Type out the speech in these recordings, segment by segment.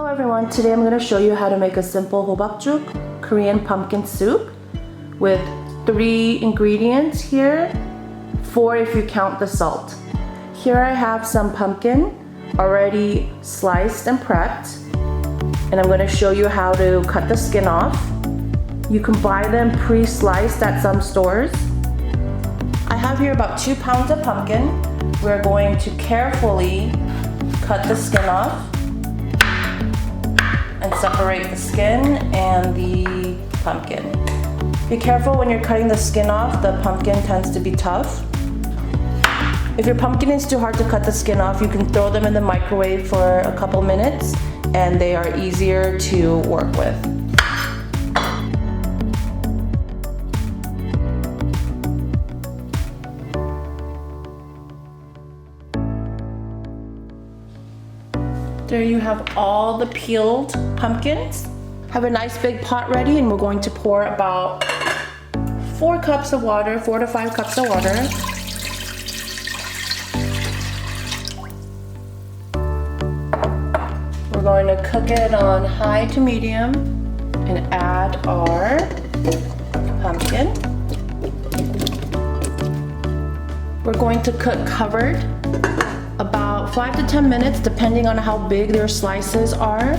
Hello everyone, today I'm going to show you how to make a simple Hobakjuk Korean pumpkin soup with 3 ingredients here, 4 if you count the salt. Here I have some pumpkin already sliced and prepped, and I'm going to show you how to cut the skin off. You can buy them pre-sliced at some stores. I have here about 2 pounds of pumpkin. We're going to carefully cut the skin off and separate the skin and the pumpkin. Be careful when you're cutting the skin off, the pumpkin tends to be tough. If your pumpkin is too hard to cut the skin off, you can throw them in the microwave for a couple minutes and they are easier to work with. There you have all the peeled pumpkins. Have a nice big pot ready and we're going to pour about 4 cups of water, 4 to 5 cups of water. We're going to cook it on high to medium and add our pumpkin. We're going to cook covered about 5 to 10 minutes depending on how big their slices are,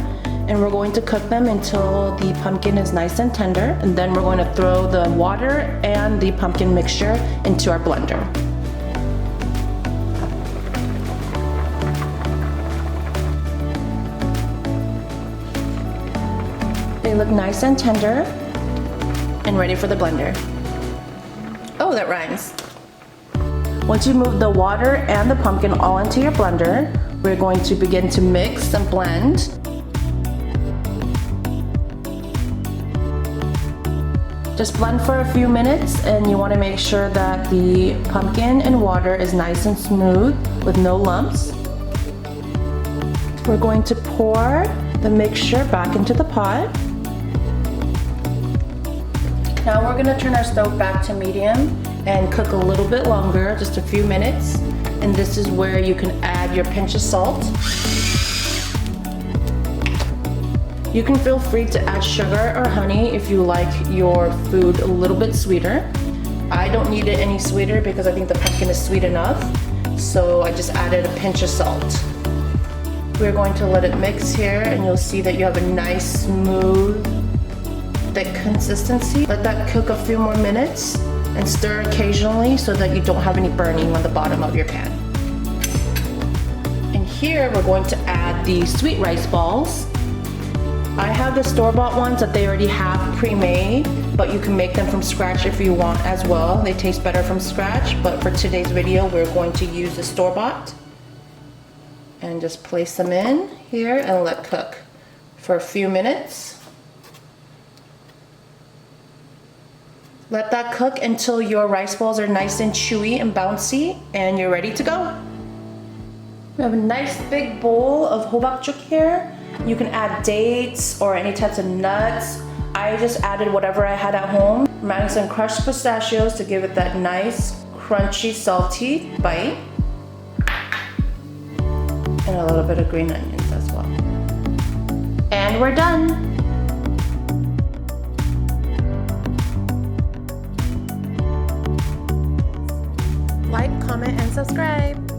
and we're going to cook them until the pumpkin is nice and tender, and then we're going to throw the water and the pumpkin mixture into our blender. They look nice and tender and ready for the blender. Oh, that rhymes. Once you move the water and the pumpkin all into your blender, we're going to begin to mix and blend. Just blend for a few minutes, and you want to make sure that the pumpkin and water is nice and smooth with no lumps. We're going to pour the mixture back into the pot. Now we're going to turn our stove back to medium and cook a little bit longer, just a few minutes. And this is where you can add your pinch of salt. You can feel free to add sugar or honey if you like your food a little bit sweeter. I don't need it any sweeter because I think the pumpkin is sweet enough, so I just added a pinch of salt. We're going to let it mix here, and you'll see that you have a nice, smooth, thick consistency. Let that cook a few more minutes and stir occasionally so that you don't have any burning on the bottom of your pan. And here we're going to add the sweet rice balls. I have the store-bought ones that they already have pre-made, but you can make them from scratch if you want as well. They taste better from scratch, but for today's video we're going to use the store-bought. And just place them in here and let cook for a few minutes. Let that cook until your rice balls are nice and chewy and bouncy, and you're ready to go. We have a nice big bowl of Hobakjuk here. You can add dates or any types of nuts. I just added whatever I had at home. I'm adding some crushed pistachios to give it that nice, crunchy, salty bite. And a little bit of green onions as well. And we're done. Like, comment, and subscribe.